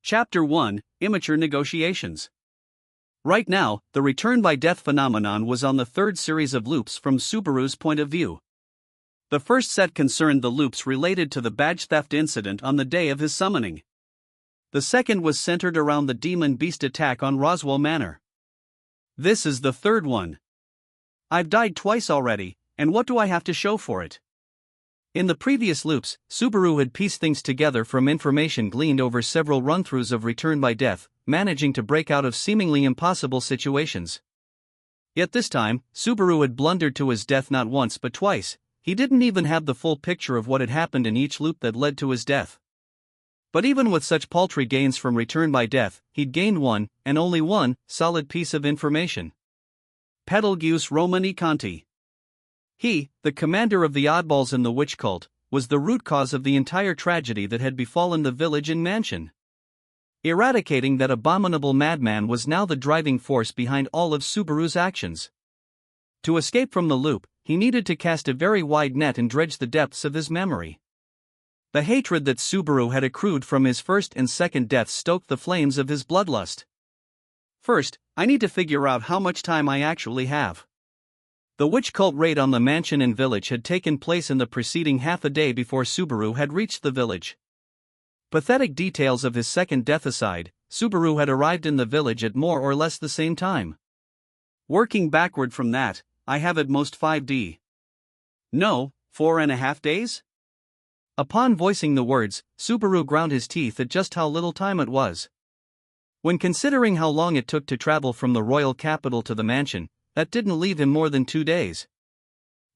Chapter 1, Immature Negotiations. Right now, the return by death phenomenon was on the third series of loops from Subaru's point of view. The first set concerned the loops related to the badge theft incident on the day of his summoning. The second was centered around the demon beast attack on Roswell Manor. This is the third one. I've died twice already, and what do I have to show for it? In the previous loops, Subaru had pieced things together from information gleaned over several run-throughs of Return by Death, managing to break out of seemingly impossible situations. Yet this time, Subaru had blundered to his death not once but twice. He didn't even have the full picture of what had happened in each loop that led to his death. But even with such paltry gains from Return by Death, he'd gained one, and only one, solid piece of information. Betelgeuse Romani Conti. He, the commander of the oddballs in the witch cult, was the root cause of the entire tragedy that had befallen the village and mansion. Eradicating that abominable madman was now the driving force behind all of Subaru's actions. To escape from the loop, he needed to cast a very wide net and dredge the depths of his memory. The hatred that Subaru had accrued from his first and second deaths stoked the flames of his bloodlust. First, I need to figure out how much time I actually have. The witch cult raid on the mansion and village had taken place in the preceding half a day before Subaru had reached the village. Pathetic details of his second death aside, Subaru had arrived in the village at more or less the same time. Working backward from that, I have at most 5 No, 4.5 days? Upon voicing the words, Subaru ground his teeth at just how little time it was. When considering how long it took to travel from the royal capital to the mansion, that didn't leave him more than 2 days.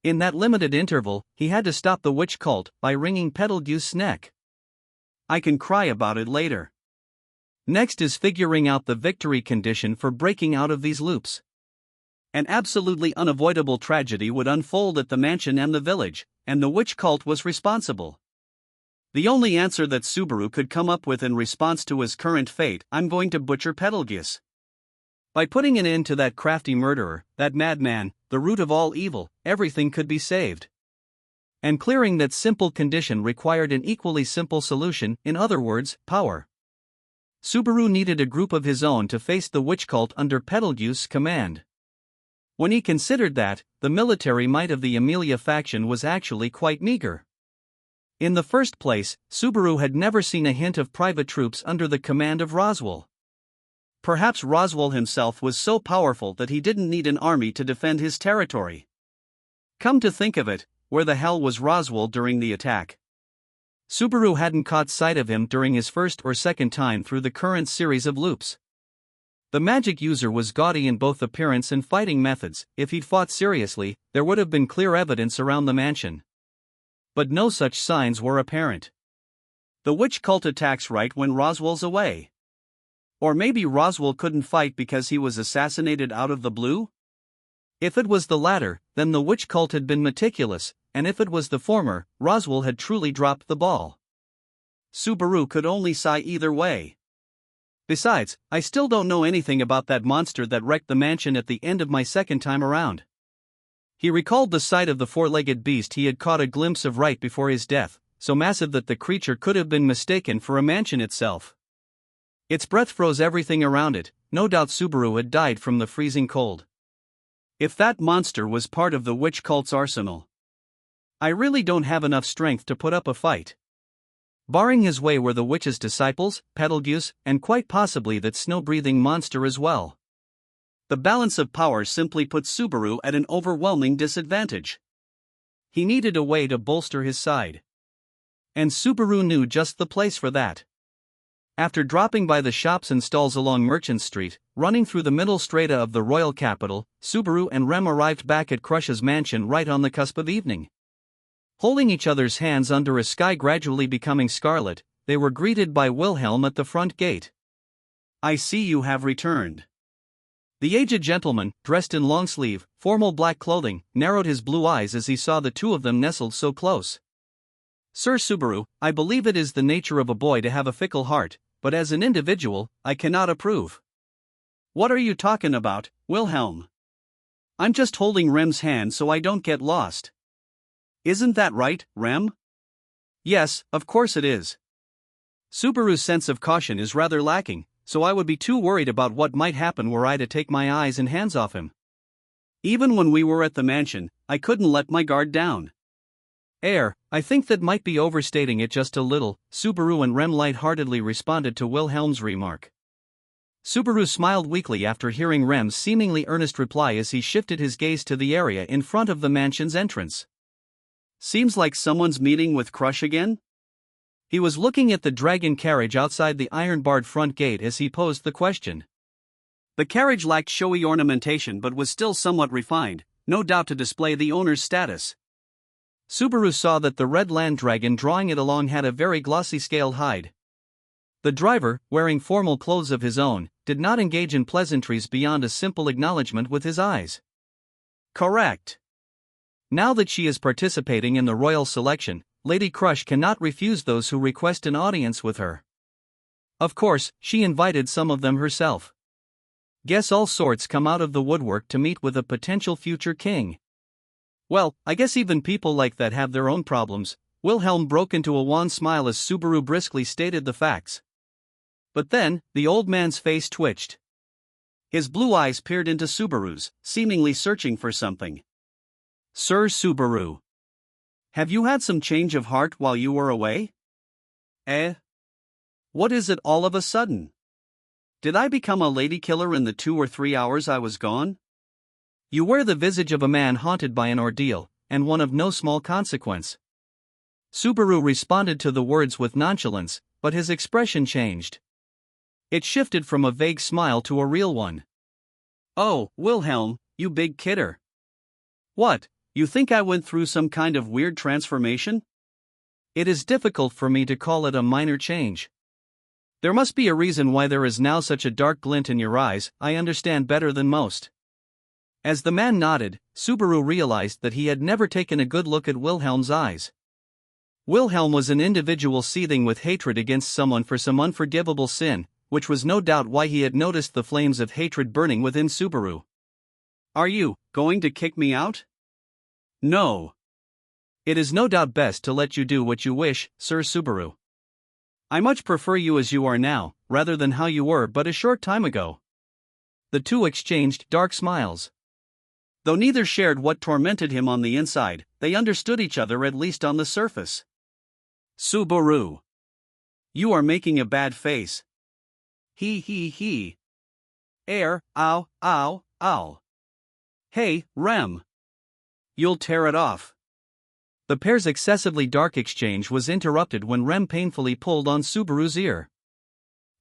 In that limited interval, he had to stop the witch cult by wringing Betelgeuse's neck. I can cry about it later. Next is figuring out the victory condition for breaking out of these loops. An absolutely unavoidable tragedy would unfold at the mansion and the village, and the witch cult was responsible. The only answer that Subaru could come up with in response to his current fate: I'm going to butcher Betelgeuse. By putting an end to that crafty murderer, that madman, the root of all evil, everything could be saved. And clearing that simple condition required an equally simple solution, in other words, power. Subaru needed a group of his own to face the witch cult under Betelgeuse's command. When he considered that, the military might of the Amelia faction was actually quite meager. In the first place, Subaru had never seen a hint of private troops under the command of Roswell. Perhaps Roswell himself was so powerful that he didn't need an army to defend his territory. Come to think of it, where the hell was Roswell during the attack? Subaru hadn't caught sight of him during his first or second time through the current series of loops. The magic user was gaudy in both appearance and fighting methods. If he'd fought seriously, there would have been clear evidence around the mansion. But no such signs were apparent. The witch cult attacks right when Roswell's away. Or maybe Roswell couldn't fight because he was assassinated out of the blue? If it was the latter, then the witch cult had been meticulous, and if it was the former, Roswell had truly dropped the ball. Subaru could only sigh either way. Besides, I still don't know anything about that monster that wrecked the mansion at the end of my second time around. He recalled the sight of the four-legged beast he had caught a glimpse of right before his death, so massive that the creature could have been mistaken for a mansion itself. Its breath froze everything around it. No doubt Subaru had died from the freezing cold. If that monster was part of the witch cult's arsenal, I really don't have enough strength to put up a fight. Barring his way were the witch's disciples, Betelgeuse, and quite possibly that snow-breathing monster as well. The balance of power simply put Subaru at an overwhelming disadvantage. He needed a way to bolster his side. And Subaru knew just the place for that. After dropping by the shops and stalls along Merchant Street, running through the middle strata of the royal capital, Subaru and Rem arrived back at Crush's mansion right on the cusp of evening. Holding each other's hands under a sky gradually becoming scarlet, they were greeted by Wilhelm at the front gate. I see you have returned. The aged gentleman, dressed in long-sleeve, formal black clothing, narrowed his blue eyes as he saw the two of them nestled so close. Sir Subaru, I believe it is the nature of a boy to have a fickle heart, but as an individual, I cannot approve. What are you talking about, Wilhelm? I'm just holding Rem's hand so I don't get lost. Isn't that right, Rem? Yes, of course it is. Subaru's sense of caution is rather lacking, so I would be too worried about what might happen were I to take my eyes and hands off him. Even when we were at the mansion, I couldn't let my guard down. I think that might be overstating it just a little, Subaru and Rem light-heartedly responded to Wilhelm's remark. Subaru smiled weakly after hearing Rem's seemingly earnest reply as he shifted his gaze to the area in front of the mansion's entrance. Seems like someone's meeting with Crush again? He was looking at the dragon carriage outside the iron-barred front gate as he posed the question. The carriage lacked showy ornamentation but was still somewhat refined, no doubt to display the owner's status. Subaru saw that the red land dragon drawing it along had a very glossy scaled hide. The driver, wearing formal clothes of his own, did not engage in pleasantries beyond a simple acknowledgement with his eyes. Correct. Now that she is participating in the royal selection, Lady Crush cannot refuse those who request an audience with her. Of course, she invited some of them herself. Guess all sorts come out of the woodwork to meet with a potential future king. Well, I guess even people like that have their own problems. Wilhelm broke into a wan smile as Subaru briskly stated the facts. But then, the old man's face twitched. His blue eyes peered into Subaru's, seemingly searching for something. Sir Subaru. Have you had some change of heart while you were away? What is it all of a sudden? Did I become a lady killer in the 2 or 3 hours I was gone? You wear the visage of a man haunted by an ordeal, and one of no small consequence. Subaru responded to the words with nonchalance, but his expression changed. It shifted from a vague smile to a real one. Oh, Wilhelm, you big kidder. What, you think I went through some kind of weird transformation? It is difficult for me to call it a minor change. There must be a reason why there is now such a dark glint in your eyes, I understand better than most. As the man nodded, Subaru realized that he had never taken a good look at Wilhelm's eyes. Wilhelm was an individual seething with hatred against someone for some unforgivable sin, which was no doubt why he had noticed the flames of hatred burning within Subaru. Are you going to kick me out? No. It is no doubt best to let you do what you wish, Sir Subaru. I much prefer you as you are now, rather than how you were but a short time ago. The two exchanged dark smiles. Though neither shared what tormented him on the inside, they understood each other at least on the surface. Subaru. You are making a bad face. He. Ow. Hey, Rem. You'll tear it off. The pair's excessively dark exchange was interrupted when Rem painfully pulled on Subaru's ear.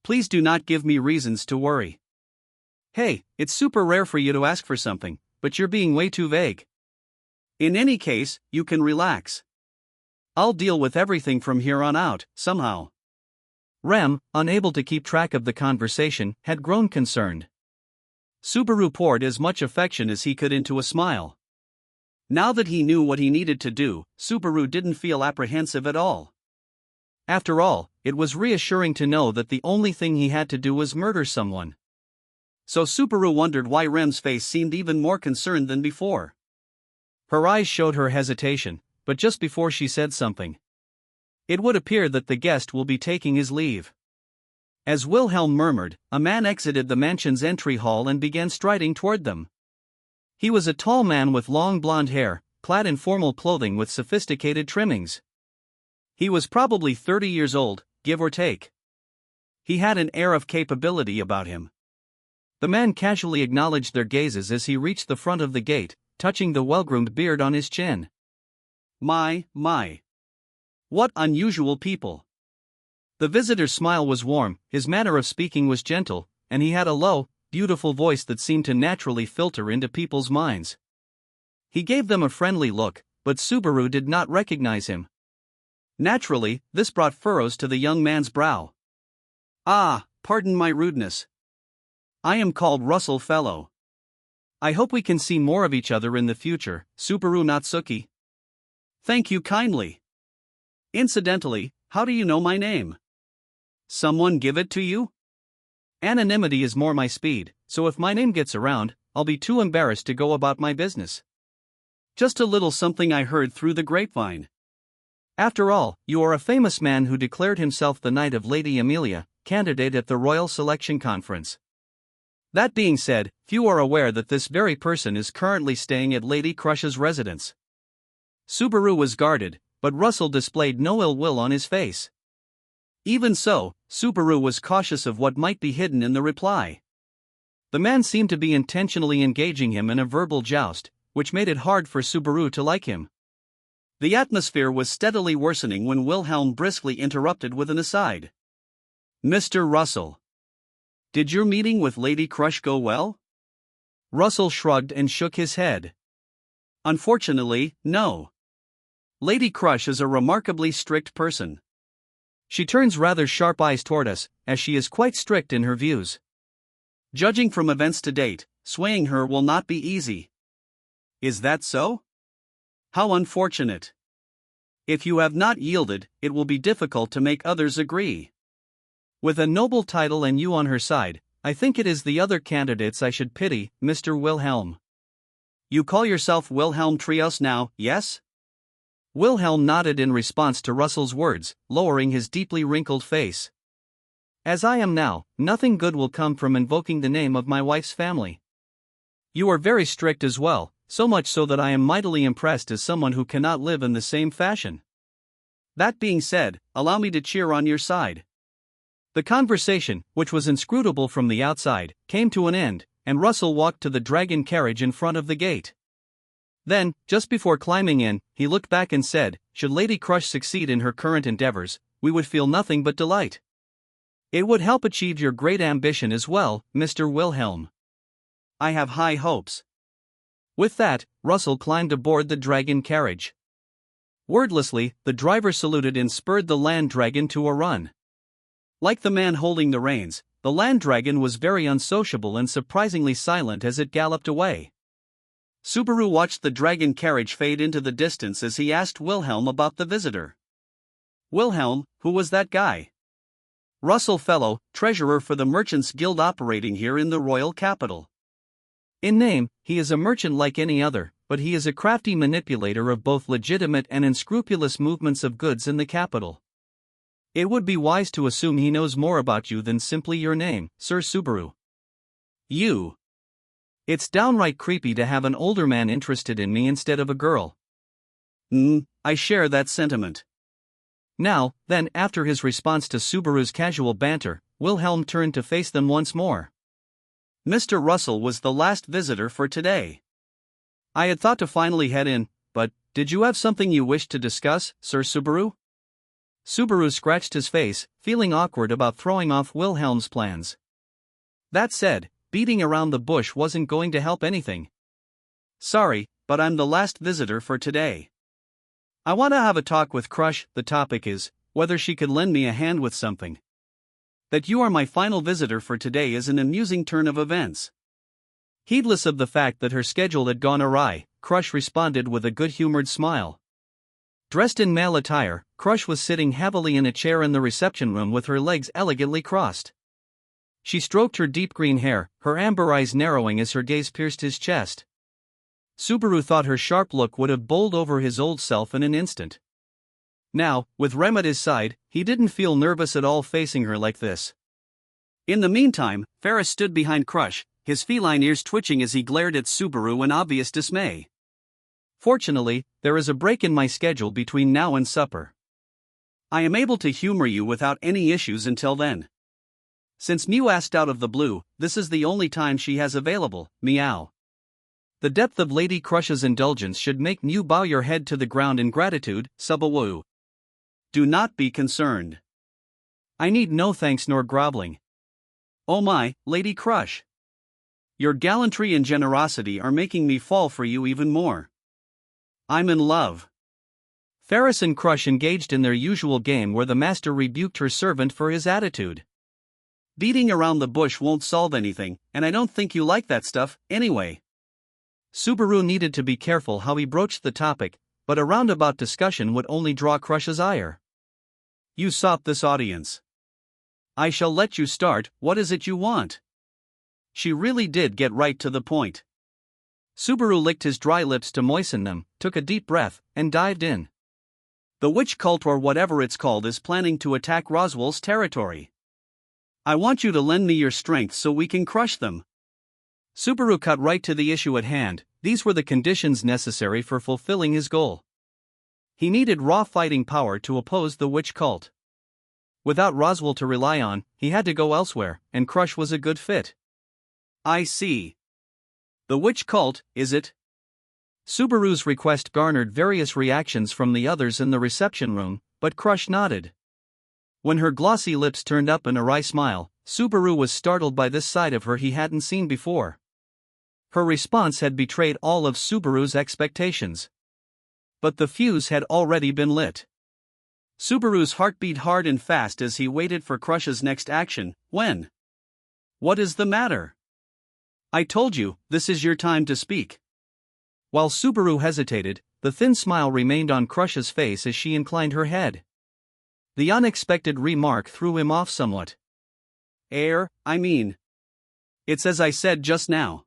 Please do not give me reasons to worry. Hey, it's super rare for you to ask for something, but you're being way too vague. In any case, you can relax. I'll deal with everything from here on out, somehow. Rem, unable to keep track of the conversation, had grown concerned. Subaru poured as much affection as he could into a smile. Now that he knew what he needed to do, Subaru didn't feel apprehensive at all. After all, it was reassuring to know that the only thing he had to do was murder someone. So Subaru wondered why Rem's face seemed even more concerned than before. Her eyes showed her hesitation, but just before she said something. It would appear that the guest will be taking his leave. As Wilhelm murmured, a man exited the mansion's entry hall and began striding toward them. He was a tall man with long blonde hair, clad in formal clothing with sophisticated trimmings. He was probably 30 years old, give or take. He had an air of capability about him. The man casually acknowledged their gazes as he reached the front of the gate, touching the well-groomed beard on his chin. My. What unusual people. The visitor's smile was warm, his manner of speaking was gentle, and he had a low, beautiful voice that seemed to naturally filter into people's minds. He gave them a friendly look, but Subaru did not recognize him. Naturally, this brought furrows to the young man's brow. Pardon my rudeness. I am called Russell Fellow. I hope we can see more of each other in the future, Subaru Natsuki. Thank you kindly. Incidentally, how do you know my name? Someone give it to you? Anonymity is more my speed, so if my name gets around, I'll be too embarrassed to go about my business. Just a little something I heard through the grapevine. After all, you are a famous man who declared himself the knight of Lady Amelia, candidate at the Royal Selection Conference. That being said, few are aware that this very person is currently staying at Lady Crush's residence. Subaru was guarded, but Russell displayed no ill will on his face. Even so, Subaru was cautious of what might be hidden in the reply. The man seemed to be intentionally engaging him in a verbal joust, which made it hard for Subaru to like him. The atmosphere was steadily worsening when Wilhelm briskly interrupted with an aside. "Mr. Russell, did your meeting with Lady Crush go well?" Russell shrugged and shook his head. "Unfortunately, no. Lady Crush is a remarkably strict person. She turns rather sharp eyes toward us, as she is quite strict in her views. Judging from events to date, swaying her will not be easy." "Is that so? How unfortunate. If you have not yielded, it will be difficult to make others agree. With a noble title and you on her side, I think it is the other candidates I should pity, Mr. Wilhelm." "You call yourself Wilhelm Trios now, yes?" Wilhelm nodded in response to Russell's words, lowering his deeply wrinkled face. "As I am now, nothing good will come from invoking the name of my wife's family. You are very strict as well, so much so that I am mightily impressed as someone who cannot live in the same fashion. That being said, allow me to cheer on your side." The conversation, which was inscrutable from the outside, came to an end, and Russell walked to the dragon carriage in front of the gate. Then, just before climbing in, he looked back and said, "Should Lady Crush succeed in her current endeavors, we would feel nothing but delight. It would help achieve your great ambition as well, Mr. Wilhelm. I have high hopes." With that, Russell climbed aboard the dragon carriage. Wordlessly, the driver saluted and spurred the land dragon to a run. Like the man holding the reins, the land dragon was very unsociable and surprisingly silent as it galloped away. Subaru watched the dragon carriage fade into the distance as he asked Wilhelm about the visitor. "Wilhelm, who was that guy?" "Russell Fellow, treasurer for the Merchants Guild operating here in the royal capital. In name, he is a merchant like any other, but he is a crafty manipulator of both legitimate and unscrupulous movements of goods in the capital. It would be wise to assume he knows more about you than simply your name, Sir Subaru. You. It's downright creepy to have an older man interested in me instead of a girl." I share that sentiment." Now, then, after his response to Subaru's casual banter, Wilhelm turned to face them once more. "Mr. Russell was the last visitor for today. I had thought to finally head in, but did you have something you wished to discuss, Sir Subaru?" Subaru scratched his face, feeling awkward about throwing off Wilhelm's plans. That said, beating around the bush wasn't going to help anything. "Sorry, but I'm the last visitor for today. I want to have a talk with Crush. The topic is whether she could lend me a hand with something. That you are my final visitor for today is an amusing turn of events." Heedless of the fact that her schedule had gone awry, Crush responded with a good-humored smile. Dressed in male attire, Crush was sitting heavily in a chair in the reception room with her legs elegantly crossed. She stroked her deep green hair, her amber eyes narrowing as her gaze pierced his chest. Subaru thought her sharp look would have bowled over his old self in an instant. Now, with Rem at his side, he didn't feel nervous at all facing her like this. In the meantime, Ferris stood behind Crush, his feline ears twitching as he glared at Subaru in obvious dismay. "Fortunately, there is a break in my schedule between now and supper. I am able to humor you without any issues until then. Since Mew asked out of the blue, this is the only time she has available, meow." The depth of Lady Crush's indulgence should make Mew bow your head to the ground in gratitude, Subaru. "Do not be concerned. I need no thanks nor groveling. Oh my, Lady Crush. Your gallantry and generosity are making me fall for you even more. I'm in love." Ferris and Crush engaged in their usual game where the master rebuked her servant for his attitude. "Beating around the bush won't solve anything, and I don't think you like that stuff, anyway." Subaru needed to be careful how he broached the topic, but a roundabout discussion would only draw Crush's ire. "You sop this audience. I shall let you start. What is it you want?" She really did get right to the point. Subaru licked his dry lips to moisten them, took a deep breath, and dived in. The witch cult or whatever it's called is planning to attack Roswell's territory. I want you to lend me your strength so we can crush them. Subaru cut right to the issue at hand. These were the conditions necessary for fulfilling his goal. He needed raw fighting power to oppose the witch cult. Without Roswell to rely on, he had to go elsewhere, and Crush was a good fit. I see. The witch cult, is it? Subaru's request garnered various reactions from the others in the reception room, but Crush nodded. When her glossy lips turned up in a wry smile, Subaru was startled by this side of her he hadn't seen before. Her response had betrayed all of Subaru's expectations. But the fuse had already been lit. Subaru's heart beat hard and fast as he waited for Crush's next action. When? What is the matter? I told you, this is your time to speak. While Subaru hesitated, the thin smile remained on Crush's face as she inclined her head. The unexpected remark threw him off somewhat. It's as I said just now.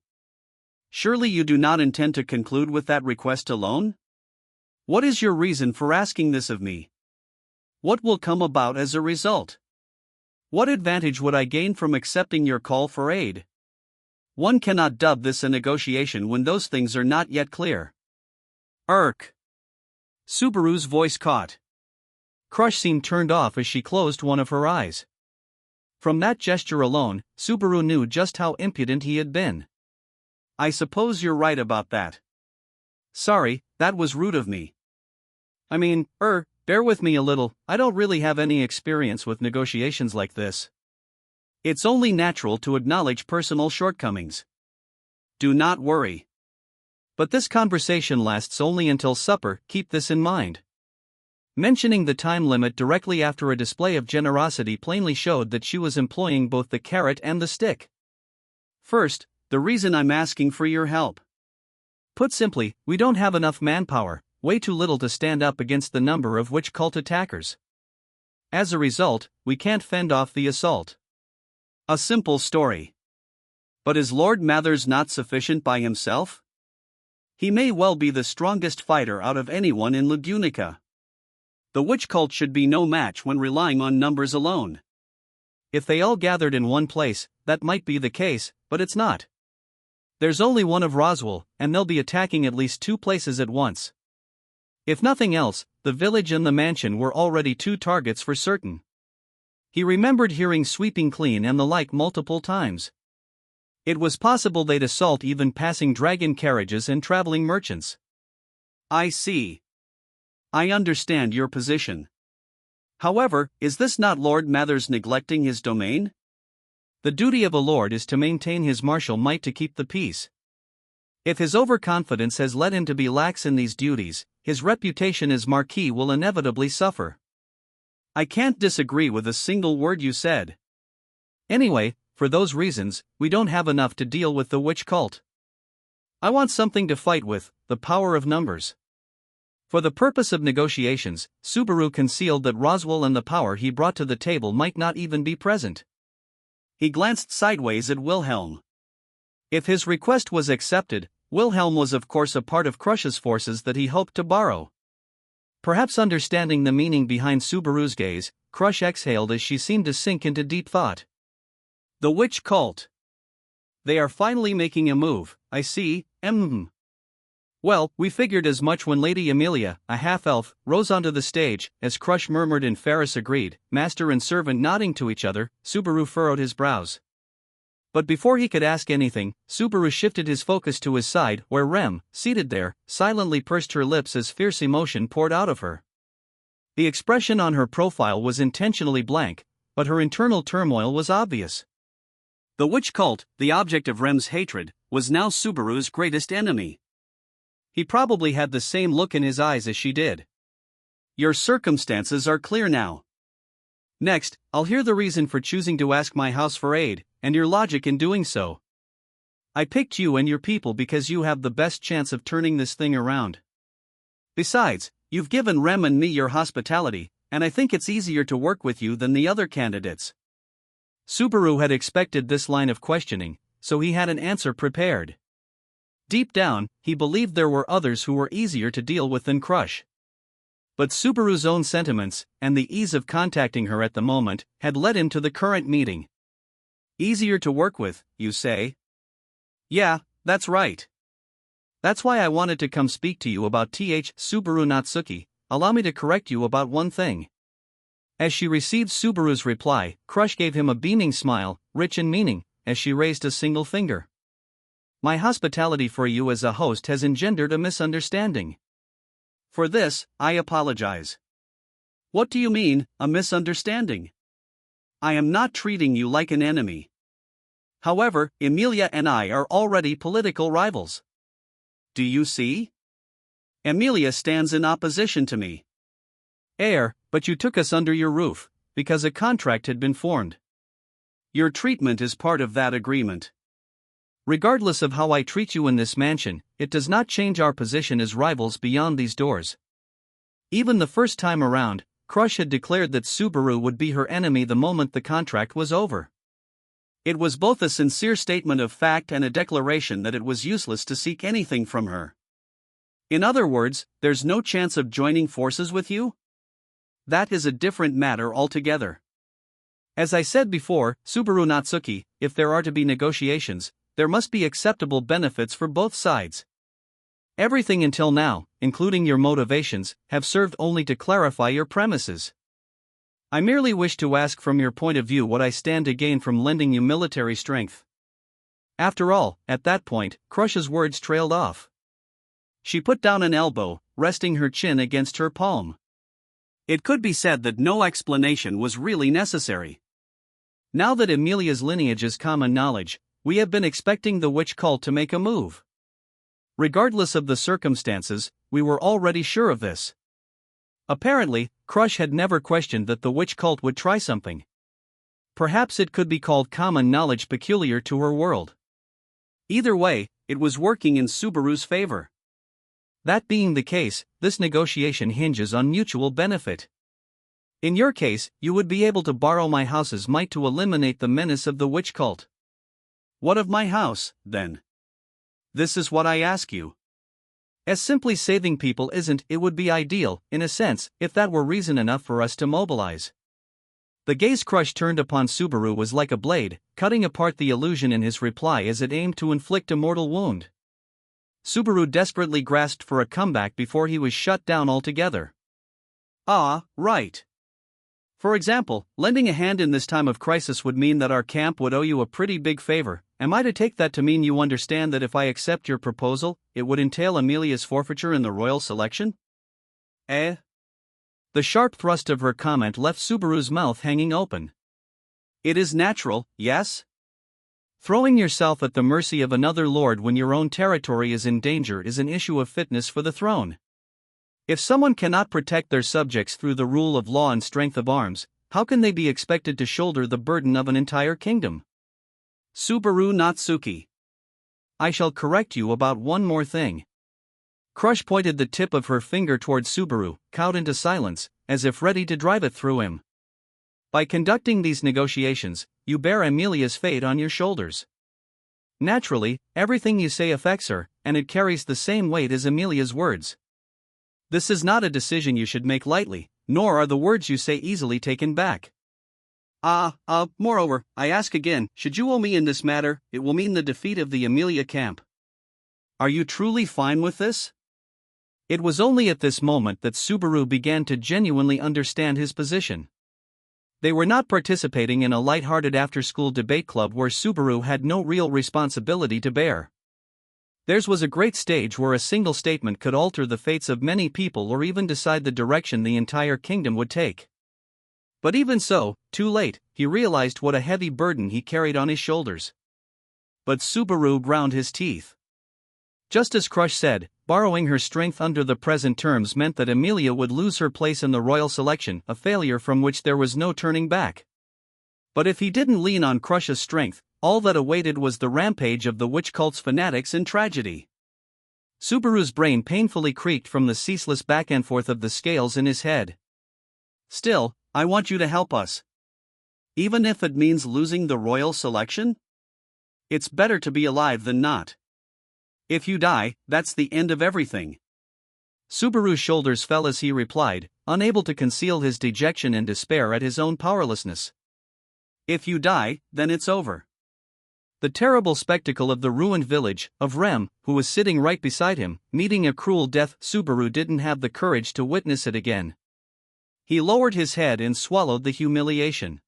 Surely you do not intend to conclude with that request alone? What is your reason for asking this of me? What will come about as a result? What advantage would I gain from accepting your call for aid? One cannot dub this a negotiation when those things are not yet clear. Subaru's voice caught. Crush seemed turned off as she closed one of her eyes. From that gesture alone, Subaru knew just how impudent he had been. I suppose you're right about that. Sorry, that was rude of me. Bear with me a little, I don't really have any experience with negotiations like this. It's only natural to acknowledge personal shortcomings. Do not worry. But this conversation lasts only until supper, keep this in mind. Mentioning the time limit directly after a display of generosity plainly showed that she was employing both the carrot and the stick. First, the reason I'm asking for your help. Put simply, we don't have enough manpower, way too little to stand up against the number of witch cult attackers. As a result, we can't fend off the assault. A simple story. But is Lord Mathers not sufficient by himself? He may well be the strongest fighter out of anyone in Lagunica. The witch cult should be no match when relying on numbers alone. If they all gathered in one place, that might be the case, but it's not. There's only one of Roswell, and they'll be attacking at least two places at once. If nothing else, the village and the mansion were already two targets for certain. He remembered hearing sweeping clean and the like multiple times. It was possible they'd assault even passing dragon carriages and traveling merchants. I see. I understand your position. However, is this not Lord Mathers neglecting his domain? The duty of a lord is to maintain his martial might to keep the peace. If his overconfidence has led him to be lax in these duties, his reputation as Marquis will inevitably suffer. I can't disagree with a single word you said. Anyway, for those reasons, we don't have enough to deal with the witch cult. I want something to fight with, the power of numbers. For the purpose of negotiations, Subaru concealed that Roswell and the power he brought to the table might not even be present. He glanced sideways at Wilhelm. If his request was accepted, Wilhelm was of course a part of Crush's forces that he hoped to borrow. Perhaps understanding the meaning behind Subaru's gaze, Crush exhaled as she seemed to sink into deep thought. The witch cult. They are finally making a move, I see. Well, we figured as much when Lady Amelia, a half-elf, rose onto the stage. As Crush murmured and Ferris agreed, master and servant nodding to each other, Subaru furrowed his brows. But before he could ask anything, Subaru shifted his focus to his side, where Rem, seated there, silently pursed her lips as fierce emotion poured out of her. The expression on her profile was intentionally blank, but her internal turmoil was obvious. The witch cult, the object of Rem's hatred, was now Subaru's greatest enemy. He probably had the same look in his eyes as she did. Your circumstances are clear now. Next, I'll hear the reason for choosing to ask my house for aid, and your logic in doing so. I picked you and your people because you have the best chance of turning this thing around. Besides, you've given Rem and me your hospitality, and I think it's easier to work with you than the other candidates. Subaru had expected this line of questioning, so he had an answer prepared. Deep down, he believed there were others who were easier to deal with than Crush. But Subaru's own sentiments, and the ease of contacting her at the moment, had led him to the current meeting. Easier to work with, you say? Yeah, that's right. That's why I wanted to come speak to you about Subaru Natsuki. Allow me to correct you about one thing. As she received Subaru's reply, Crush gave him a beaming smile, rich in meaning, as she raised a single finger. My hospitality for you as a host has engendered a misunderstanding. For this, I apologize. What do you mean, a misunderstanding? I am not treating you like an enemy. However, Emilia and I are already political rivals. Do you see? Emilia stands in opposition to me. But you took us under your roof, because a contract had been formed. Your treatment is part of that agreement. Regardless of how I treat you in this mansion, it does not change our position as rivals beyond these doors. Even the first time around, Crush had declared that Subaru would be her enemy the moment the contract was over. It was both a sincere statement of fact and a declaration that it was useless to seek anything from her. In other words, there's no chance of joining forces with you? That is a different matter altogether. As I said before, Subaru Natsuki, if there are to be negotiations, there must be acceptable benefits for both sides. Everything until now, including your motivations, have served only to clarify your premises. I merely wish to ask from your point of view what I stand to gain from lending you military strength. After all, at that point, Crush's words trailed off. She put down an elbow, resting her chin against her palm. It could be said that no explanation was really necessary. Now that Emilia's lineage is common knowledge, we have been expecting the witch cult to make a move. Regardless of the circumstances, we were already sure of this. Apparently, Crush had never questioned that the witch cult would try something. Perhaps it could be called common knowledge peculiar to her world. Either way, it was working in Subaru's favor. That being the case, this negotiation hinges on mutual benefit. In your case, you would be able to borrow my house's might to eliminate the menace of the witch cult. What of my house, then? This is what I ask you. As simply saving people isn't, it would be ideal, in a sense, if that were reason enough for us to mobilize. The gaze Crush turned upon Subaru was like a blade, cutting apart the illusion in his reply as it aimed to inflict a mortal wound. Subaru desperately grasped for a comeback before he was shut down altogether. Ah, right. For example, lending a hand in this time of crisis would mean that our camp would owe you a pretty big favor. Am I to take that to mean you understand that if I accept your proposal, it would entail Emilia's forfeiture in the royal selection? The sharp thrust of her comment left Subaru's mouth hanging open. It is natural, yes? Throwing yourself at the mercy of another lord when your own territory is in danger is an issue of fitness for the throne. If someone cannot protect their subjects through the rule of law and strength of arms, how can they be expected to shoulder the burden of an entire kingdom? Subaru Natsuki. I shall correct you about one more thing. Crush pointed the tip of her finger toward Subaru, cowed into silence, as if ready to drive it through him. By conducting these negotiations, you bear Emilia's fate on your shoulders. Naturally, everything you say affects her, and it carries the same weight as Emilia's words. This is not a decision you should make lightly, nor are the words you say easily taken back. Moreover, I ask again, should you owe me in this matter, it will mean the defeat of the Emilia camp. Are you truly fine with this? It was only at this moment that Subaru began to genuinely understand his position. They were not participating in a light-hearted after-school debate club where Subaru had no real responsibility to bear. Theirs was a great stage where a single statement could alter the fates of many people or even decide the direction the entire kingdom would take. But even so, too late, he realized what a heavy burden he carried on his shoulders. But Subaru ground his teeth. Just as Crush said, borrowing her strength under the present terms meant that Emilia would lose her place in the royal selection, a failure from which there was no turning back. But if he didn't lean on Crush's strength, all that awaited was the rampage of the witch cult's fanatics and tragedy. Subaru's brain painfully creaked from the ceaseless back and forth of the scales in his head. Still, I want you to help us. Even if it means losing the royal selection? It's better to be alive than not. If you die, that's the end of everything. Subaru's shoulders fell as he replied, unable to conceal his dejection and despair at his own powerlessness. If you die, then it's over. The terrible spectacle of the ruined village, of Rem, who was sitting right beside him, meeting a cruel death. Subaru didn't have the courage to witness it again. He lowered his head and swallowed the humiliation.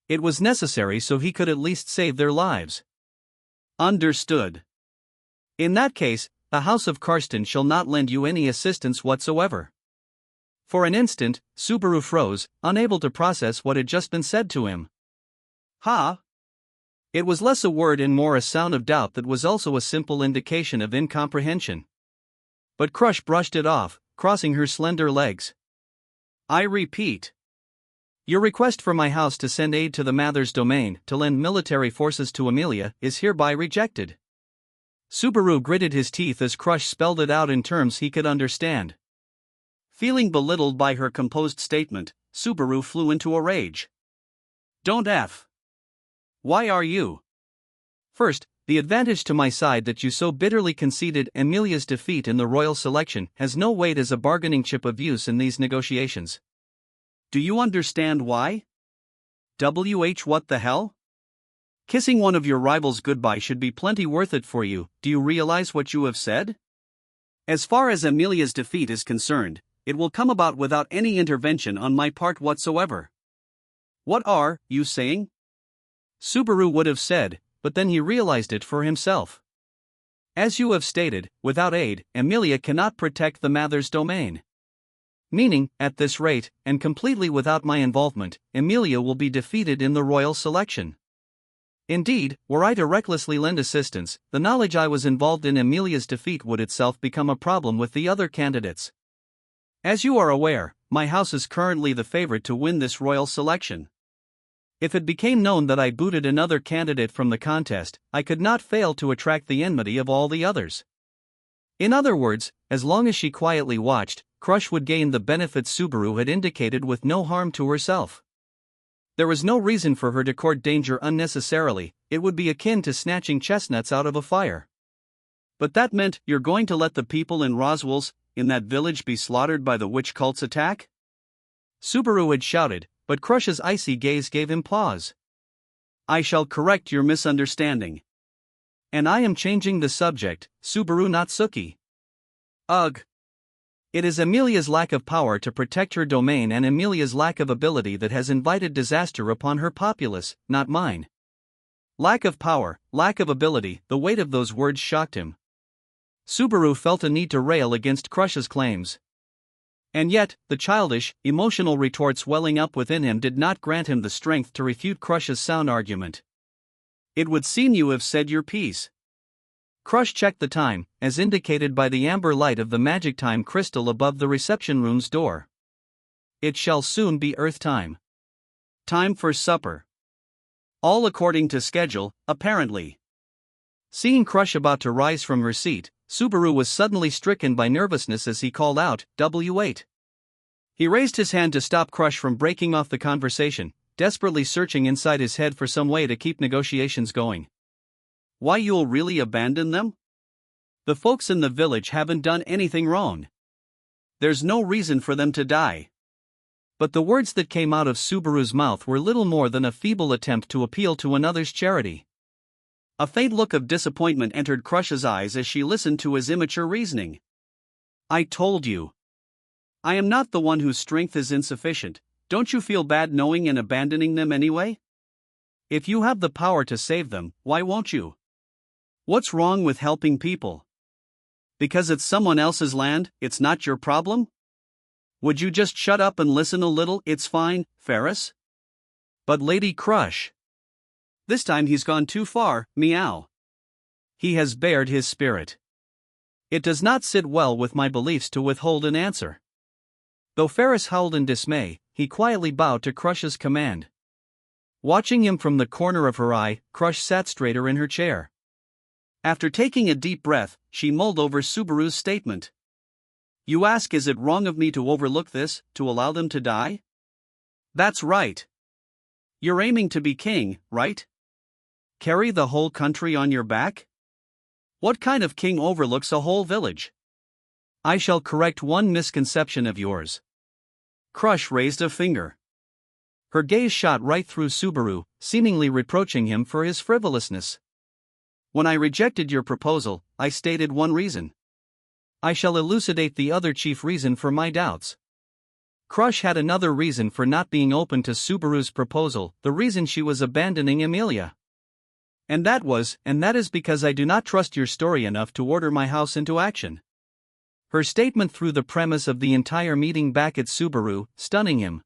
It was necessary so he could at least save their lives. Understood. In that case, the House of Karsten shall not lend you any assistance whatsoever. For an instant, Subaru froze, unable to process what had just been said to him. Ha! It was less a word and more a sound of doubt that was also a simple indication of incomprehension. But Crush brushed it off, crossing her slender legs. I repeat. Your request for my house to send aid to the Mather's domain to lend military forces to Amelia is hereby rejected. Subaru gritted his teeth as Crush spelled it out in terms he could understand. Feeling belittled by her composed statement, Subaru flew into a rage. Don't F. Why are you? First, the advantage to my side that you so bitterly conceded Amelia's defeat in the royal selection has no weight as a bargaining chip of use in these negotiations. Do you understand why? What the hell? Kissing one of your rivals goodbye should be plenty worth it for you. Do you realize what you have said? As far as Amelia's defeat is concerned, it will come about without any intervention on my part whatsoever. What are you saying? Subaru would have said, but then he realized it for himself. As you have stated, without aid, Amelia cannot protect the Mather's domain. Meaning, at this rate, and completely without my involvement, Amelia will be defeated in the royal selection. Indeed, were I to recklessly lend assistance, the knowledge I was involved in Amelia's defeat would itself become a problem with the other candidates. As you are aware, my house is currently the favorite to win this royal selection. If it became known that I booted another candidate from the contest, I could not fail to attract the enmity of all the others. In other words, as long as she quietly watched, Crush would gain the benefits Subaru had indicated with no harm to herself. There was no reason for her to court danger unnecessarily. It would be akin to snatching chestnuts out of a fire. But that meant you're going to let the people in Roswell's, in that village, be slaughtered by the witch cult's attack? Subaru had shouted, but Crush's icy gaze gave him pause. I shall correct your misunderstanding. And I am changing the subject, Subaru Natsuki. Ugh. It is Amelia's lack of power to protect her domain and Amelia's lack of ability that has invited disaster upon her populace, not mine. Lack of power, lack of ability, the weight of those words shocked him. Subaru felt a need to rail against Crush's claims. And yet, the childish, emotional retorts welling up within him did not grant him the strength to refute Crush's sound argument. It would seem you have said your piece. Crush checked the time, as indicated by the amber light of the magic time crystal above the reception room's door. It shall soon be Earth time. Time for supper. All according to schedule, apparently. Seeing Crush about to rise from her seat, Subaru was suddenly stricken by nervousness as he called out, W8. He raised his hand to stop Crush from breaking off the conversation, desperately searching inside his head for some way to keep negotiations going. Why, you'll really abandon them? The folks in the village haven't done anything wrong. There's no reason for them to die. But the words that came out of Subaru's mouth were little more than a feeble attempt to appeal to another's charity. A faint look of disappointment entered Crush's eyes as she listened to his immature reasoning. I told you. I am not the one whose strength is insufficient. Don't you feel bad knowing and abandoning them anyway? If you have the power to save them, why won't you? What's wrong with helping people? Because it's someone else's land, it's not your problem? Would you just shut up and listen a little? It's fine, Ferris. But Lady Crush. This time he's gone too far, meow. He has bared his spirit. It does not sit well with my beliefs to withhold an answer. Though Ferris howled in dismay, he quietly bowed to Crush's command. Watching him from the corner of her eye, Crush sat straighter in her chair. After taking a deep breath, she mulled over Subaru's statement. You ask, is it wrong of me to overlook this, to allow them to die? That's right. You're aiming to be king, right? Carry the whole country on your back? What kind of king overlooks a whole village? I shall correct one misconception of yours. Crush raised a finger. Her gaze shot right through Subaru, seemingly reproaching him for his frivolousness. When I rejected your proposal, I stated one reason. I shall elucidate the other chief reason for my doubts. Crush had another reason for not being open to Subaru's proposal, the reason she was abandoning Emilia. And that is because I do not trust your story enough to order my house into action. Her statement threw the premise of the entire meeting back at Subaru, stunning him.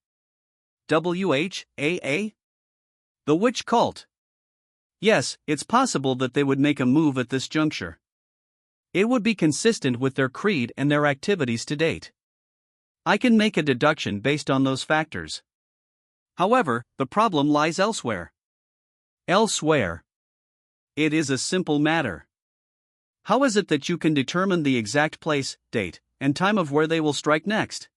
WHAA? The witch cult. Yes, it's possible that they would make a move at this juncture. It would be consistent with their creed and their activities to date. I can make a deduction based on those factors. However, the problem lies elsewhere. Elsewhere? It is a simple matter. How is it that you can determine the exact place, date, and time of where they will strike next?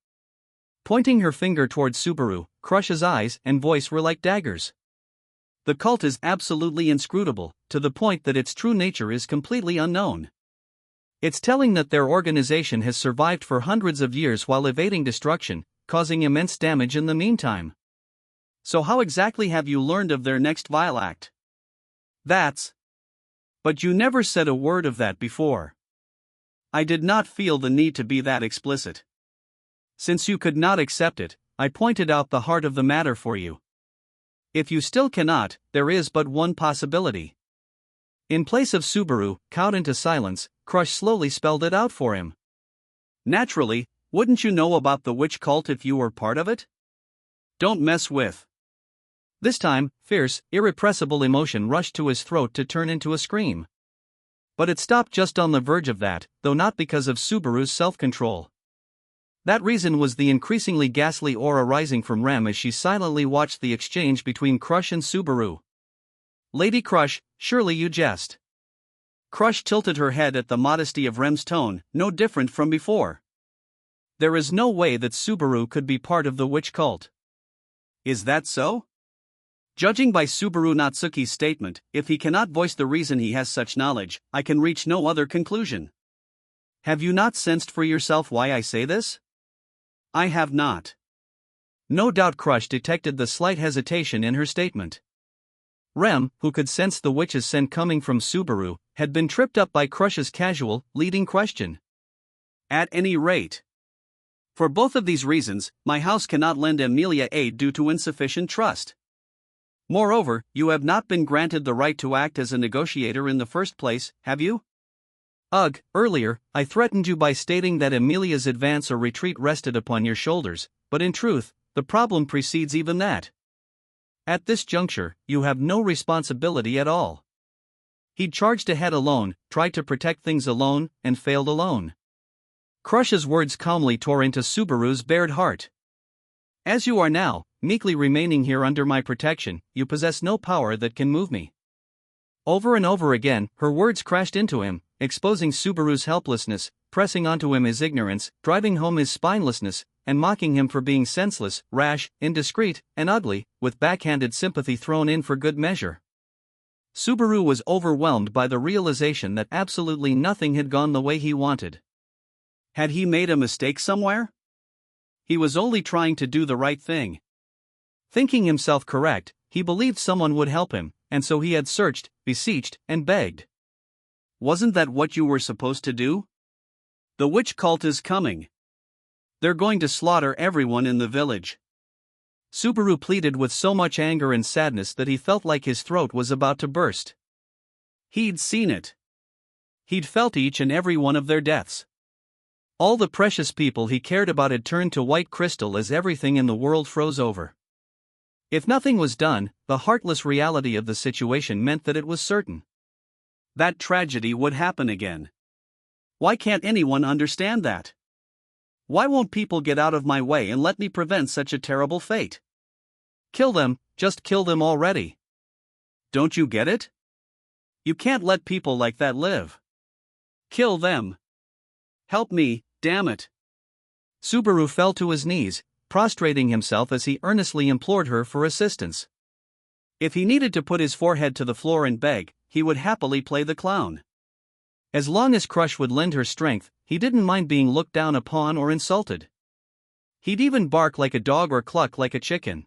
Pointing her finger towards Subaru, Crush's eyes and voice were like daggers. The cult is absolutely inscrutable, to the point that its true nature is completely unknown. It's telling that their organization has survived for hundreds of years while evading destruction, causing immense damage in the meantime. So how exactly have you learned of their next vile act? But you never said a word of that before. I did not feel the need to be that explicit. Since you could not accept it, I pointed out the heart of the matter for you. If you still cannot, there is but one possibility. In place of Subaru, cowed into silence, Crush slowly spelled it out for him. Naturally, wouldn't you know about the witch cult if you were part of it? Don't mess with. This time, fierce, irrepressible emotion rushed to his throat to turn into a scream. But it stopped just on the verge of that, though not because of Subaru's self-control. That reason was the increasingly ghastly aura rising from Rem as she silently watched the exchange between Crush and Subaru. Lady Crush, surely you jest. Crush tilted her head at the modesty of Rem's tone, no different from before. There is no way that Subaru could be part of the witch cult. Is that so? Judging by Subaru Natsuki's statement, if he cannot voice the reason he has such knowledge, I can reach no other conclusion. Have you not sensed for yourself why I say this? I have not. No doubt Crush detected the slight hesitation in her statement. Rem, who could sense the witch's scent coming from Subaru, had been tripped up by Crush's casual, leading question. At any rate. For both of these reasons, my house cannot lend Emilia aid due to insufficient trust. Moreover, you have not been granted the right to act as a negotiator in the first place, have you? Ugh, earlier, I threatened you by stating that Emilia's advance or retreat rested upon your shoulders, but in truth, the problem precedes even that. At this juncture, you have no responsibility at all. He charged ahead alone, tried to protect things alone, and failed alone. Crush's words calmly tore into Subaru's bared heart. As you are now, meekly remaining here under my protection, you possess no power that can move me. Over and over again, her words crashed into him, exposing Subaru's helplessness, pressing onto him his ignorance, driving home his spinelessness, and mocking him for being senseless, rash, indiscreet, and ugly, with backhanded sympathy thrown in for good measure. Subaru was overwhelmed by the realization that absolutely nothing had gone the way he wanted. Had he made a mistake somewhere? He was only trying to do the right thing. Thinking himself correct, he believed someone would help him, and so he had searched, beseeched, and begged. Wasn't that what you were supposed to do? The witch cult is coming. They're going to slaughter everyone in the village. Subaru pleaded with so much anger and sadness that he felt like his throat was about to burst. He'd seen it. He'd felt each and every one of their deaths. All the precious people he cared about had turned to white crystal as everything in the world froze over. If nothing was done, the heartless reality of the situation meant that it was certain. That tragedy would happen again. Why can't anyone understand that? Why won't people get out of my way and let me prevent such a terrible fate? Kill them, just kill them already. Don't you get it? You can't let people like that live. Kill them. Help me, damn it. Subaru fell to his knees, prostrating himself as he earnestly implored her for assistance. If he needed to put his forehead to the floor and beg, he would happily play the clown. As long as Crush would lend her strength, he didn't mind being looked down upon or insulted. He'd even bark like a dog or cluck like a chicken.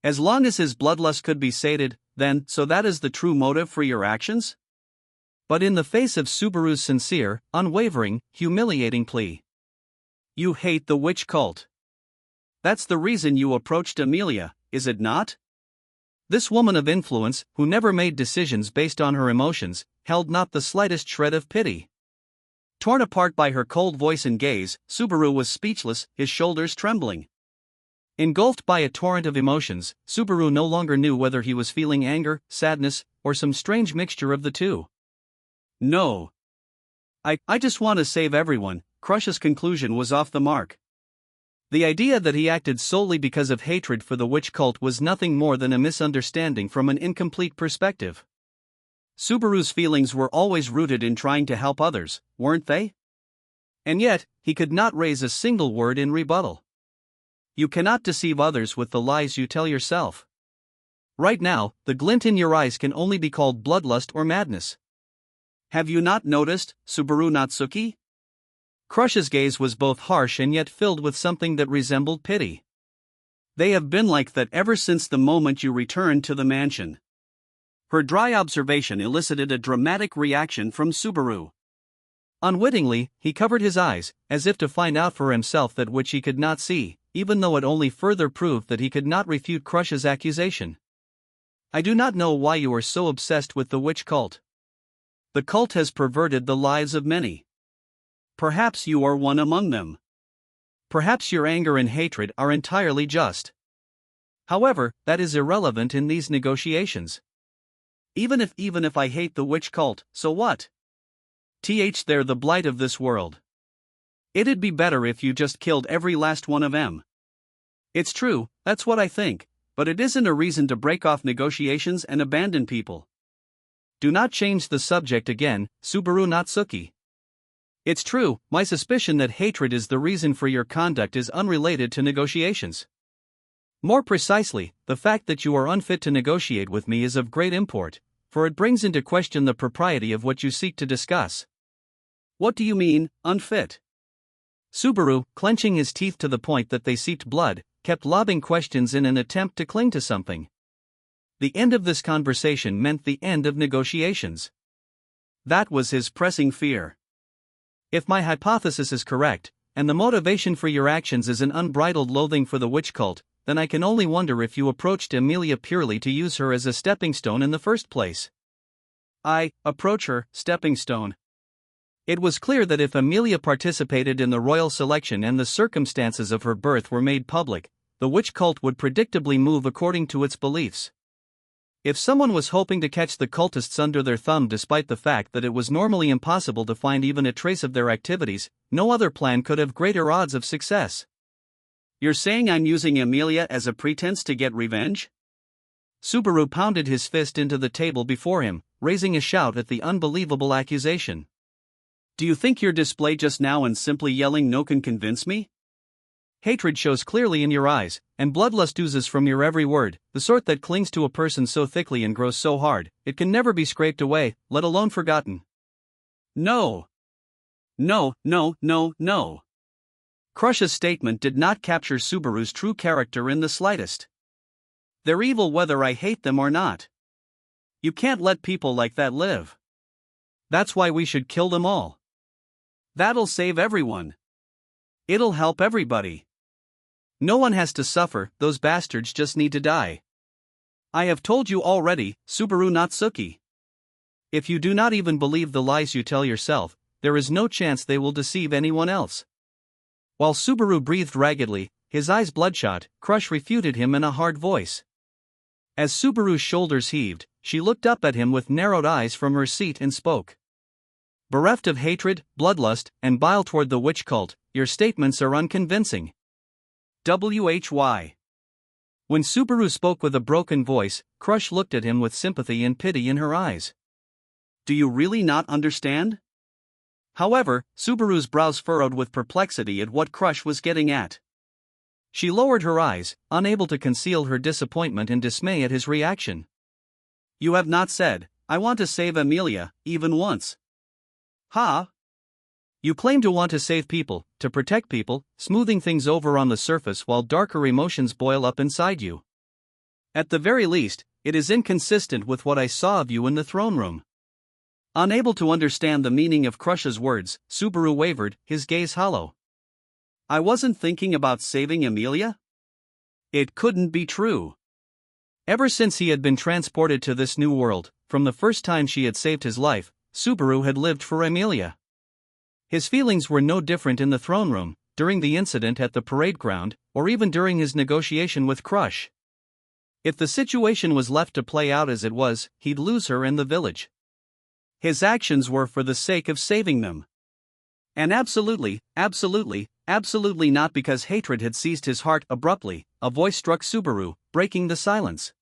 As long as his bloodlust could be sated, then, so that is the true motive for your actions? But in the face of Subaru's sincere, unwavering, humiliating plea, you hate the witch cult. That's the reason you approached Amelia, is it not? This woman of influence, who never made decisions based on her emotions, held not the slightest shred of pity. Torn apart by her cold voice and gaze, Subaru was speechless, his shoulders trembling. Engulfed by a torrent of emotions, Subaru no longer knew whether he was feeling anger, sadness, or some strange mixture of the two. No. I just want to save everyone. Crush's conclusion was off the mark. The idea that he acted solely because of hatred for the witch cult was nothing more than a misunderstanding from an incomplete perspective. Subaru's feelings were always rooted in trying to help others, weren't they? And yet, he could not raise a single word in rebuttal. You cannot deceive others with the lies you tell yourself. Right now, the glint in your eyes can only be called bloodlust or madness. Have you not noticed, Subaru Natsuki? Crush's gaze was both harsh and yet filled with something that resembled pity. They have been like that ever since the moment you returned to the mansion. Her dry observation elicited a dramatic reaction from Subaru. Unwittingly, he covered his eyes, as if to find out for himself that which he could not see, even though it only further proved that he could not refute Crush's accusation. I do not know why you are so obsessed with the witch cult. The cult has perverted the lives of many. Perhaps you are one among them. Perhaps your anger and hatred are entirely just. However, that is irrelevant in these negotiations. Even if I hate the witch cult, so what? They're the blight of this world. It'd be better if you just killed every last one of them. It's true, that's what I think, but it isn't a reason to break off negotiations and abandon people. Do not change the subject again, Subaru Natsuki. It's true, my suspicion that hatred is the reason for your conduct is unrelated to negotiations. More precisely, the fact that you are unfit to negotiate with me is of great import, for it brings into question the propriety of what you seek to discuss. What do you mean, unfit? Subaru, clenching his teeth to the point that they seeped blood, kept lobbing questions in an attempt to cling to something. The end of this conversation meant the end of negotiations. That was his pressing fear. If my hypothesis is correct, and the motivation for your actions is an unbridled loathing for the witch cult, then I can only wonder if you approached Amelia purely to use her as a stepping stone in the first place. I approach her, stepping stone. It was clear that if Amelia participated in the royal selection and the circumstances of her birth were made public, the witch cult would predictably move according to its beliefs. If someone was hoping to catch the cultists under their thumb despite the fact that it was normally impossible to find even a trace of their activities, no other plan could have greater odds of success. You're saying I'm using Amelia as a pretense to get revenge? Subaru pounded his fist into the table before him, raising a shout at the unbelievable accusation. Do you think your display just now and simply yelling no can convince me? Hatred shows clearly in your eyes, and bloodlust oozes from your every word, the sort that clings to a person so thickly and grows so hard, it can never be scraped away, let alone forgotten. No. No. Crush's statement did not capture Subaru's true character in the slightest. They're evil whether I hate them or not. You can't let people like that live. That's why we should kill them all. That'll save everyone. It'll help everybody. No one has to suffer, those bastards just need to die. I have told you already, Subaru Natsuki. If you do not even believe the lies you tell yourself, there is no chance they will deceive anyone else. While Subaru breathed raggedly, his eyes bloodshot, Crush refuted him in a hard voice. As Subaru's shoulders heaved, she looked up at him with narrowed eyes from her seat and spoke. Bereft of hatred, bloodlust, and bile toward the witch cult, your statements are unconvincing. Why? When Subaru spoke with a broken voice, Crush looked at him with sympathy and pity in her eyes. Do you really not understand? However, Subaru's brows furrowed with perplexity at what Crush was getting at. She lowered her eyes, unable to conceal her disappointment and dismay at his reaction. You have not said, I want to save Amelia, even once. Ha? You claim to want to save people, to protect people, smoothing things over on the surface while darker emotions boil up inside you. At the very least, it is inconsistent with what I saw of you in the throne room. Unable to understand the meaning of Crush's words, Subaru wavered, his gaze hollow. I wasn't thinking about saving Amelia? It couldn't be true. Ever since he had been transported to this new world, from the first time she had saved his life, Subaru had lived for Amelia. His feelings were no different in the throne room, during the incident at the parade ground, or even during his negotiation with Crush. If the situation was left to play out as it was, he'd lose her and the village. His actions were for the sake of saving them. And absolutely not because hatred had seized his heart. Abruptly, a voice struck Subaru, breaking the silence.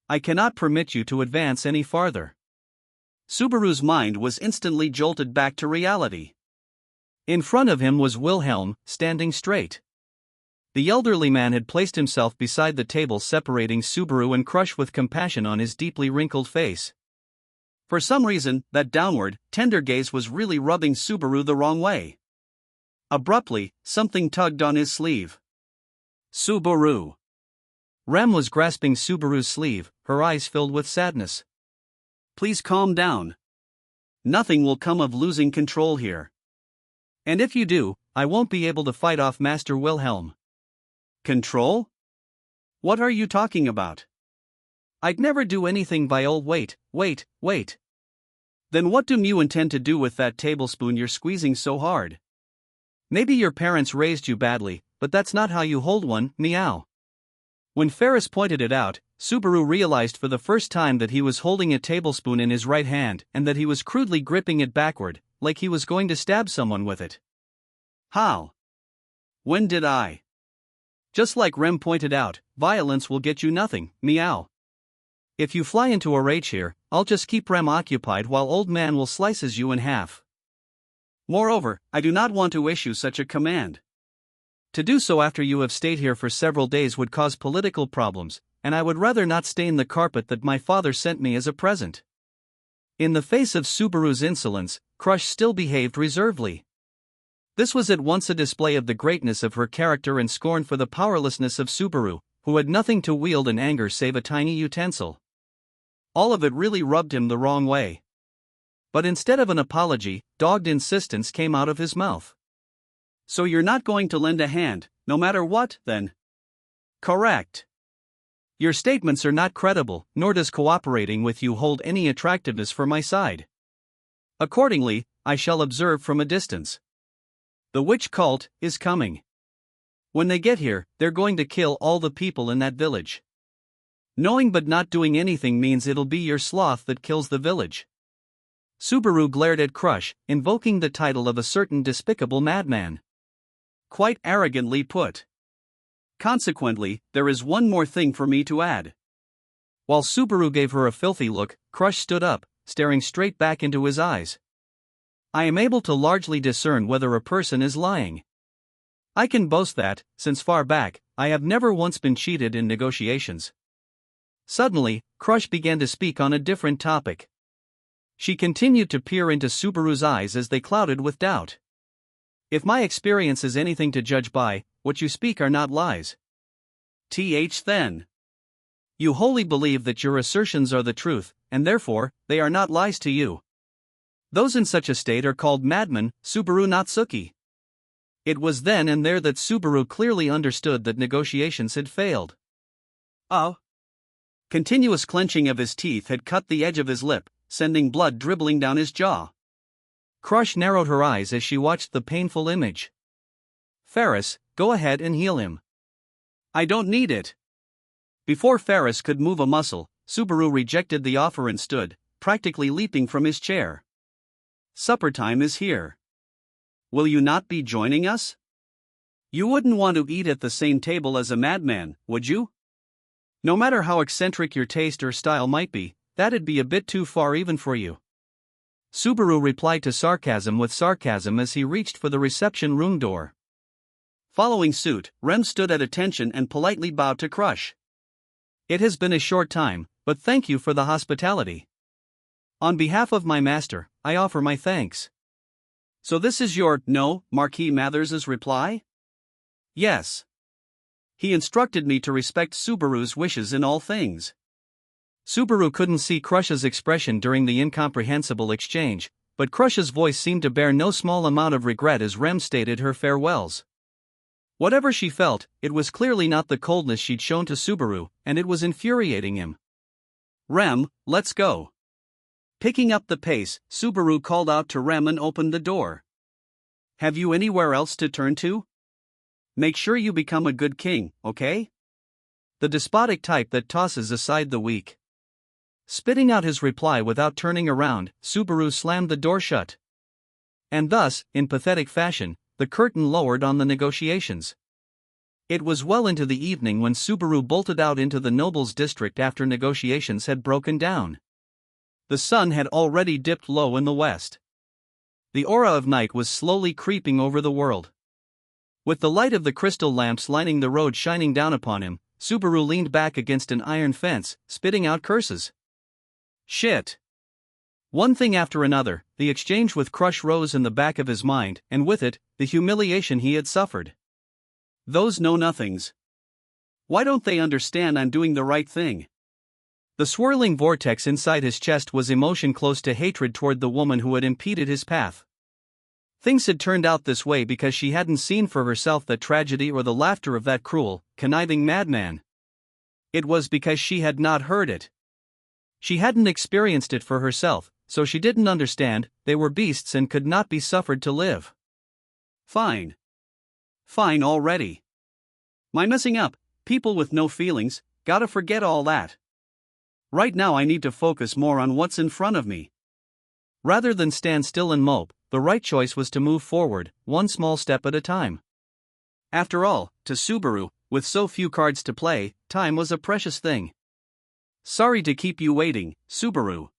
I cannot permit you to advance any farther. Subaru's mind was instantly jolted back to reality. In front of him was Wilhelm, standing straight. The elderly man had placed himself beside the table separating Subaru and Crush with compassion on his deeply wrinkled face. For some reason, that downward, tender gaze was really rubbing Subaru the wrong way. Abruptly, something tugged on his sleeve. Subaru. Rem was grasping Subaru's sleeve, her eyes filled with sadness. Please calm down. Nothing will come of losing control here. And if you do, I won't be able to fight off Master Wilhelm. Control? What are you talking about? I'd never do anything wait. Then what do you intend to do with that tablespoon you're squeezing so hard? Maybe your parents raised you badly, but that's not how you hold one, meow. When Ferris pointed it out, Subaru realized for the first time that he was holding a tablespoon in his right hand and that he was crudely gripping it backward, like he was going to stab someone with it. How? When did I? Just like Rem pointed out, violence will get you nothing, meow. If you fly into a rage here, I'll just keep Rem occupied while old man will slices you in half. Moreover, I do not want to issue such a command. To do so after you have stayed here for several days would cause political problems, and I would rather not stain the carpet that my father sent me as a present. In the face of Subaru's insolence, Crush still behaved reservedly. This was at once a display of the greatness of her character and scorn for the powerlessness of Subaru, who had nothing to wield in anger save a tiny utensil. All of it really rubbed him the wrong way. But instead of an apology, dogged insistence came out of his mouth. So you're not going to lend a hand, no matter what, then? Correct. Your statements are not credible, nor does cooperating with you hold any attractiveness for my side. Accordingly, I shall observe from a distance. The witch cult is coming. When they get here, they're going to kill all the people in that village. Knowing but not doing anything means it'll be your sloth that kills the village. Subaru glared at Crush, invoking the title of a certain despicable madman. Quite arrogantly put. Consequently, there is one more thing for me to add. While Subaru gave her a filthy look, Crush stood up, staring straight back into his eyes. I am able to largely discern whether a person is lying. I can boast that, since far back, I have never once been cheated in negotiations. Suddenly, Crush began to speak on a different topic. She continued to peer into Subaru's eyes as they clouded with doubt. If my experience is anything to judge by, what you speak are not lies. Then. You wholly believe that your assertions are the truth, and therefore, they are not lies to you. Those in such a state are called madmen, Subaru Natsuki. It was then and there that Subaru clearly understood that negotiations had failed. Oh. Continuous clenching of his teeth had cut the edge of his lip, sending blood dribbling down his jaw. Crush narrowed her eyes as she watched the painful image. Ferris, go ahead and heal him. I don't need it. Before Ferris could move a muscle, Subaru rejected the offer and stood, practically leaping from his chair. Supper time is here. Will you not be joining us? You wouldn't want to eat at the same table as a madman, would you? No matter how eccentric your taste or style might be, that'd be a bit too far even for you. Subaru replied to sarcasm with sarcasm as he reached for the reception room door. Following suit, Rem stood at attention and politely bowed to Crush. It has been a short time, but thank you for the hospitality. On behalf of my master, I offer my thanks. So this is your no, Marquis Mathers's reply? Yes. He instructed me to respect Subaru's wishes in all things. Subaru couldn't see Crush's expression during the incomprehensible exchange, but Crush's voice seemed to bear no small amount of regret as Rem stated her farewells. Whatever she felt, it was clearly not the coldness she'd shown to Subaru, and it was infuriating him. Rem, let's go. Picking up the pace, Subaru called out to Rem and opened the door. Have you anywhere else to turn to? Make sure you become a good king, okay? The despotic type that tosses aside the weak. Spitting out his reply without turning around, Subaru slammed the door shut. And thus, in pathetic fashion, the curtain lowered on the negotiations. It was well into the evening when Subaru bolted out into the nobles' district after negotiations had broken down. The sun had already dipped low in the west. The aura of night was slowly creeping over the world. With the light of the crystal lamps lining the road shining down upon him, Subaru leaned back against an iron fence, spitting out curses. Shit. One thing after another, the exchange with Crush rose in the back of his mind, and with it, the humiliation he had suffered. Those know-nothings. Why don't they understand I'm doing the right thing? The swirling vortex inside his chest was emotion close to hatred toward the woman who had impeded his path. Things had turned out this way because she hadn't seen for herself the tragedy or the laughter of that cruel, conniving madman. It was because she had not heard it. She hadn't experienced it for herself, so she didn't understand. They were beasts and could not be suffered to live. Fine. Fine already. My messing up, people with no feelings, gotta forget all that. Right now I need to focus more on what's in front of me. Rather than stand still and mope, the right choice was to move forward, one small step at a time. After all, to Subaru, with so few cards to play, time was a precious thing. Sorry to keep you waiting, Subaru.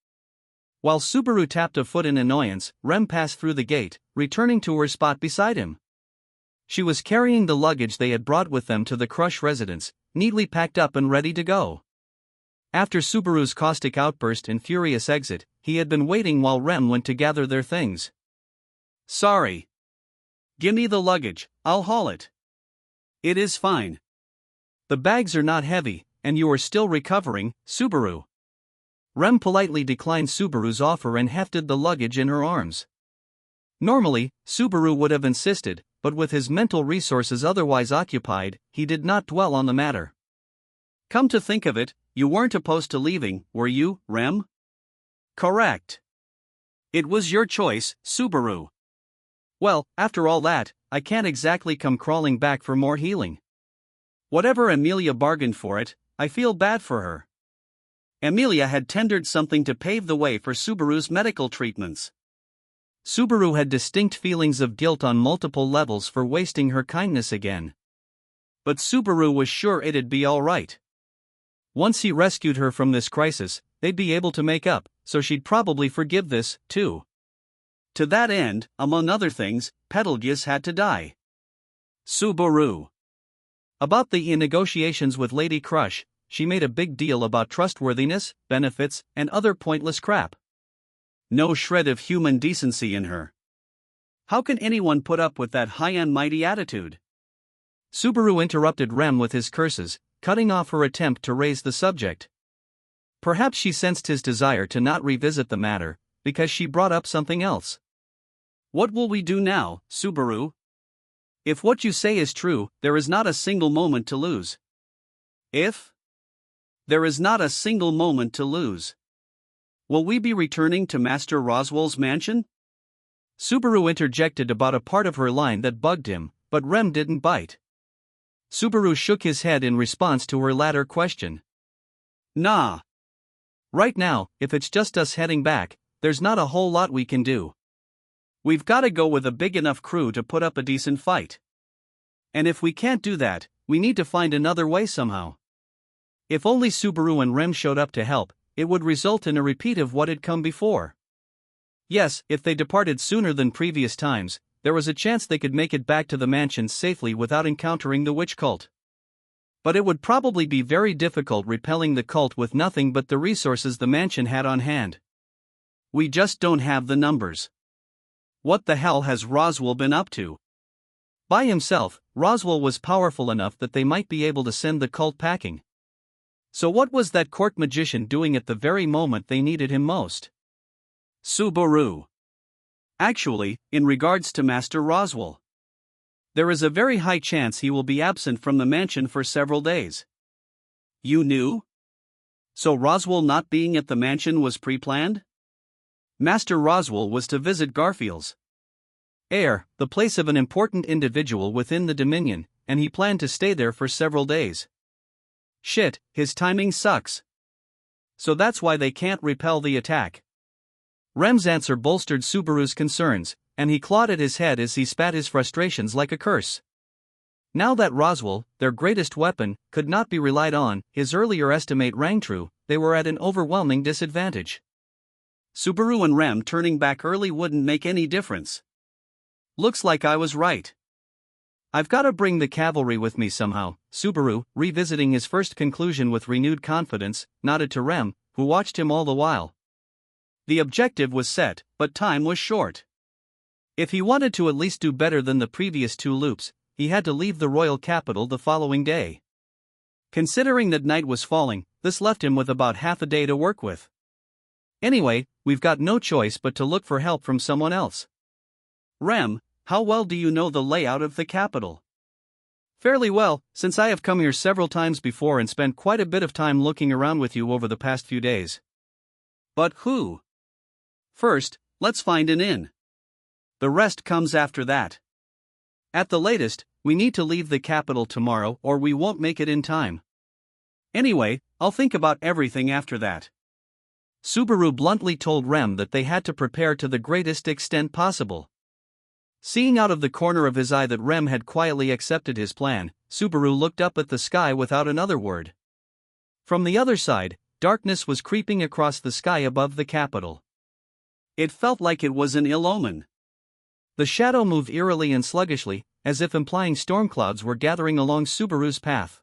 While Subaru tapped a foot in annoyance, Rem passed through the gate, returning to her spot beside him. She was carrying the luggage they had brought with them to the Crush residence, neatly packed up and ready to go. After Subaru's caustic outburst and furious exit, he had been waiting while Rem went to gather their things. Sorry. Gimme the luggage, I'll haul it. It is fine. The bags are not heavy, and you are still recovering, Subaru. Rem politely declined Subaru's offer and hefted the luggage in her arms. Normally, Subaru would have insisted, but with his mental resources otherwise occupied, he did not dwell on the matter. Come to think of it, you weren't opposed to leaving, were you, Rem? Correct. It was your choice, Subaru. Well, after all that, I can't exactly come crawling back for more healing. Whatever Amelia bargained for it, I feel bad for her. Amelia had tendered something to pave the way for Subaru's medical treatments. Subaru had distinct feelings of guilt on multiple levels for wasting her kindness again. But Subaru was sure it'd be all right. Once he rescued her from this crisis, they'd be able to make up, so she'd probably forgive this, too. To that end, among other things, Betelgeuse had to die. Subaru. About the negotiations with Lady Crush, she made a big deal about trustworthiness, benefits, and other pointless crap. No shred of human decency in her. How can anyone put up with that high and mighty attitude? Subaru interrupted Rem with his curses, cutting off her attempt to raise the subject. Perhaps she sensed his desire to not revisit the matter, because she brought up something else. What will we do now, Subaru? If what you say is true, there is not a single moment to lose. If? There is not a single moment to lose. Will we be returning to Master Roswell's mansion? Subaru interjected about a part of her line that bugged him, but Rem didn't bite. Subaru shook his head in response to her latter question. Nah. Right now, if it's just us heading back, there's not a whole lot we can do. We've gotta go with a big enough crew to put up a decent fight. And if we can't do that, we need to find another way somehow. If only Subaru and Rem showed up to help, it would result in a repeat of what had come before. Yes, if they departed sooner than previous times, there was a chance they could make it back to the mansion safely without encountering the witch cult. But it would probably be very difficult repelling the cult with nothing but the resources the mansion had on hand. We just don't have the numbers. What the hell has Roswell been up to? By himself, Roswell was powerful enough that they might be able to send the cult packing. So what was that court magician doing at the very moment they needed him most? Subaru. Actually, in regards to Master Roswell, there is a very high chance he will be absent from the mansion for several days. You knew? So Roswell not being at the mansion was pre-planned? Master Roswell was to visit Garfield's Air, the place of an important individual within the Dominion, and he planned to stay there for several days. Shit, his timing sucks. So that's why they can't repel the attack. Rem's answer bolstered Subaru's concerns, and he clawed at his head as he spat his frustrations like a curse. Now that Roswell, their greatest weapon, could not be relied on, his earlier estimate rang true, they were at an overwhelming disadvantage. Subaru and Rem turning back early wouldn't make any difference. Looks like I was right. I've gotta bring the cavalry with me somehow. Subaru, revisiting his first conclusion with renewed confidence, nodded to Rem, who watched him all the while. The objective was set, but time was short. If he wanted to at least do better than the previous 2 loops, he had to leave the royal capital the following day. Considering that night was falling, this left him with about half a day to work with. Anyway, we've got no choice but to look for help from someone else. Rem, how well do you know the layout of the capital? Fairly well, since I have come here several times before and spent quite a bit of time looking around with you over the past few days. But who? First, let's find an inn. The rest comes after that. At the latest, we need to leave the capital tomorrow or we won't make it in time. Anyway, I'll think about everything after that. Subaru bluntly told Rem that they had to prepare to the greatest extent possible. Seeing out of the corner of his eye that Rem had quietly accepted his plan, Subaru looked up at the sky without another word. From the other side, darkness was creeping across the sky above the capital. It felt like it was an ill omen. The shadow moved eerily and sluggishly, as if implying storm clouds were gathering along Subaru's path.